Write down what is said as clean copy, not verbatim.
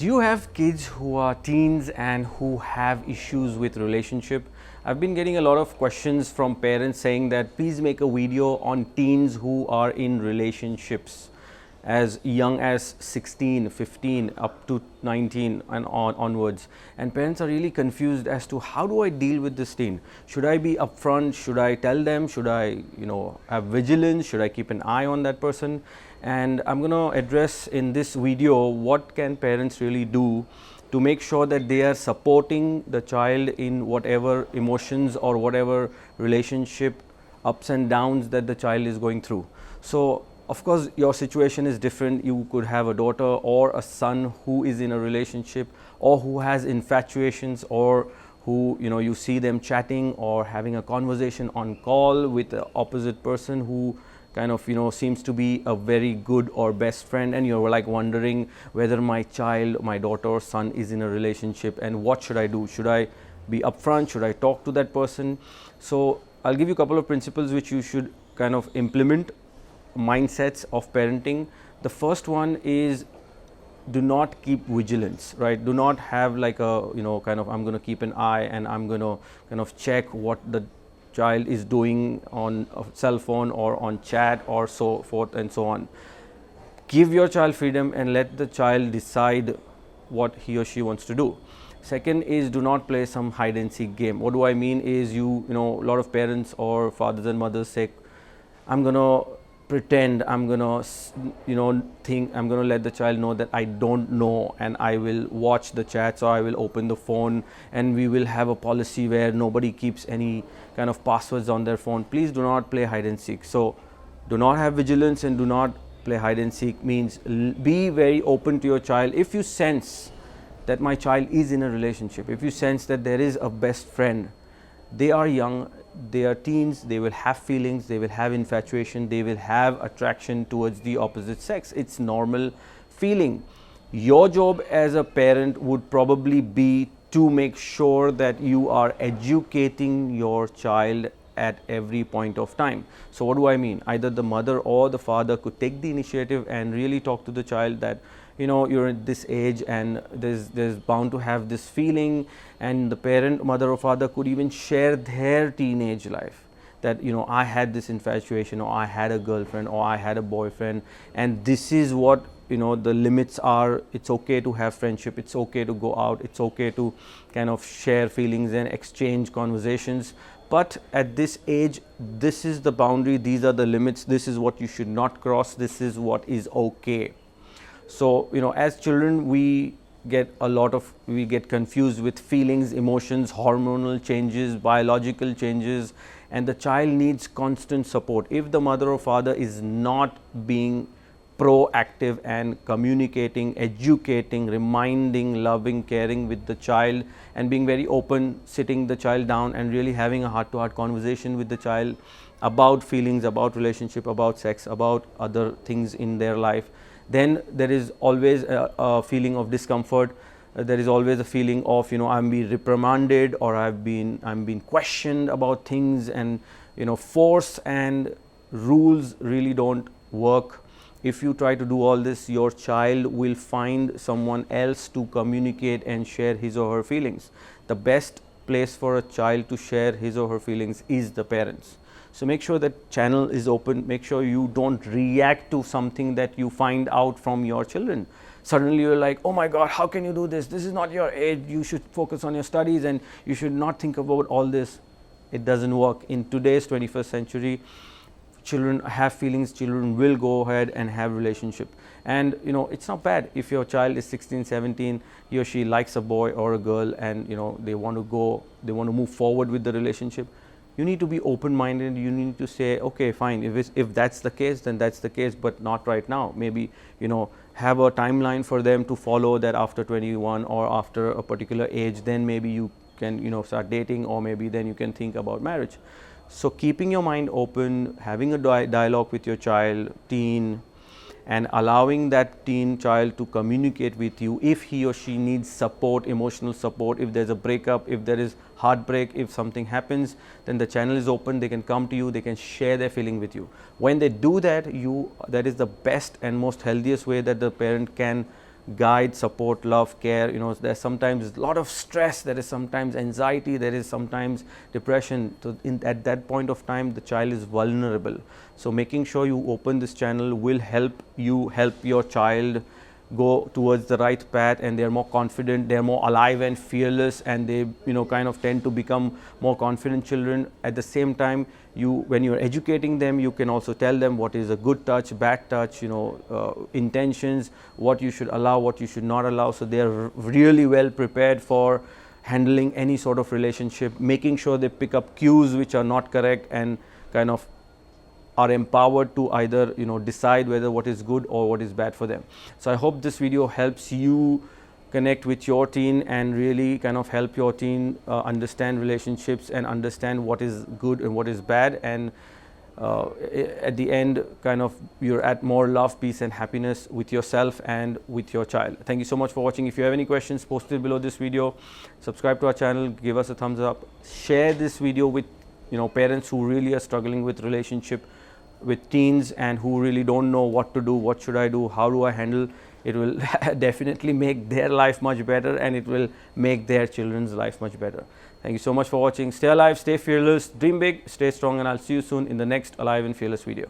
Do you have kids who are teens and who have issues with relationship? I've been getting a lot of questions from parents saying that please make a video on teens who are in relationships as young as 16, 15 up to 19 and onwards, and parents are really confused as to how do I deal with this teen. Should I be upfront? Should I tell them? Should I have vigilance? Should I keep an eye on that person? And I'm going to address in this video what can parents really do to make sure that they are supporting the child in whatever emotions or whatever relationship ups and downs that the child is going through. So of course your situation is different. You could have a daughter or a son who is in a relationship or who has infatuations, or who you see them chatting or having a conversation on call with the opposite person who kind of seems to be a very good or best friend, and you're like wondering whether my child, my daughter or son is in a relationship and what should I do. Should I be upfront? Should I talk to that person? So I'll give you a couple of principles which you should kind of implement, mindsets of parenting. The first one is do not keep vigilance, right? Do not have like a kind of I'm going to keep an eye and I'm going to kind of check what the child is doing on a cell phone or on chat or so forth and so on. Give your child freedom and let the child decide what he or she wants to do. Second is do not play some hide and seek game. What do I mean is a lot of parents or fathers and mothers say, I'm going to pretend, I'm going to think, I'm going to let the child know that I don't know, and I will watch the chats, or I will open the phone and we will have a policy where nobody keeps any kind of passwords on their phone. Please do not play hide and seek. So do not have vigilance and do not play hide and seek means be very open to your child. If you sense that my child is in a relationship, if you sense that there is a best friend, they are young, they are teens, they will have feelings, they will have infatuation, they will have attraction towards the opposite sex. It's normal feeling. Your job as a parent would probably be to make sure that you are educating your child at every point of time. So what do I mean? Either the mother or the father could take the initiative and really talk to the child that you're at this age and there's bound to have this feeling, and the parent, mother or father, could even share their teenage life, that I had this infatuation, or I had a girlfriend, or I had a boyfriend, and this is what the limits are. It's okay to have friendship, it's okay to go out, it's okay to kind of share feelings and exchange conversations, but at this age this is the boundary, these are the limits, this is what you should not cross, this is what is okay. So as children we get confused with feelings, emotions, hormonal changes, biological changes, and the child needs constant support. If the mother or father is not being proactive and communicating, educating, reminding, loving, caring with the child, and being very open, sitting the child down and really having a heart-to-heart conversation with the child about feelings, about relationship, about sex, about other things in their life, then there is always a feeling of discomfort. There is always a feeling of I'm being reprimanded, or I'm being questioned about things, and force and rules really don't work. If you try to do all this, your child will find someone else to communicate and share his or her feelings. The best place for a child to share his or her feelings is the parents. So make sure that channel is open. Make sure you don't react to something that you find out from your children. Suddenly you're like, oh my God, how can you do this? This is not your age. You should focus on your studies and you should not think about all this. It doesn't work. In today's 21st century, children have feelings, children will go ahead and have relationship. And it's not bad if your child is 16, 17, he or she likes a boy or a girl, and they want to move forward with the relationship. You need to be open-minded. You need to say, okay, fine, if that's the case, then that's the case, but not right now. Maybe have a timeline for them to follow, that after 21 or after a particular age, then maybe you can start dating, or maybe then you can think about marriage. So keeping your mind open, having a dialogue with your child, teen, and allowing that teen child to communicate with you if he or she needs support, emotional support, if there's a breakup, if there is heartbreak, if something happens, then the channel is open. They can come to you, they can share their feeling with you. When they do that, that is the best and most healthiest way that the parent can guide, support, love, care. You know, there's sometimes a lot of stress, there is sometimes anxiety, there is sometimes depression. So at that point of time, the child is vulnerable. So making sure you open this channel will help you help your child go towards the right path, and they're more confident, they're more alive and fearless, and they, you know, kind of tend to become more confident children. At the same time, when you're educating them, you can also tell them what is a good touch, bad touch, you know, intentions, what you should allow, what you should not allow. So they're really well prepared for handling any sort of relationship, making sure they pick up cues which are not correct, and kind of are empowered to either, you know, decide whether what is good or what is bad for them. So I hope this video helps you connect with your teen and really kind of help your teen understand relationships and understand what is good and what is bad, and at the end kind of you're at more love, peace and happiness with yourself and with your child. Thank you so much for watching. If you have any questions, post it below this video. Subscribe to our channel, give us a thumbs up, share this video with, you know, parents who really are struggling with relationship with teens and who really don't know what to do, what should I do, how do I handle. It will definitely make their life much better, and it will make their children's life much better. Thank you so much for watching. Stay alive, stay fearless, dream big, stay strong, and I'll see you soon in the next Alive and Fearless video.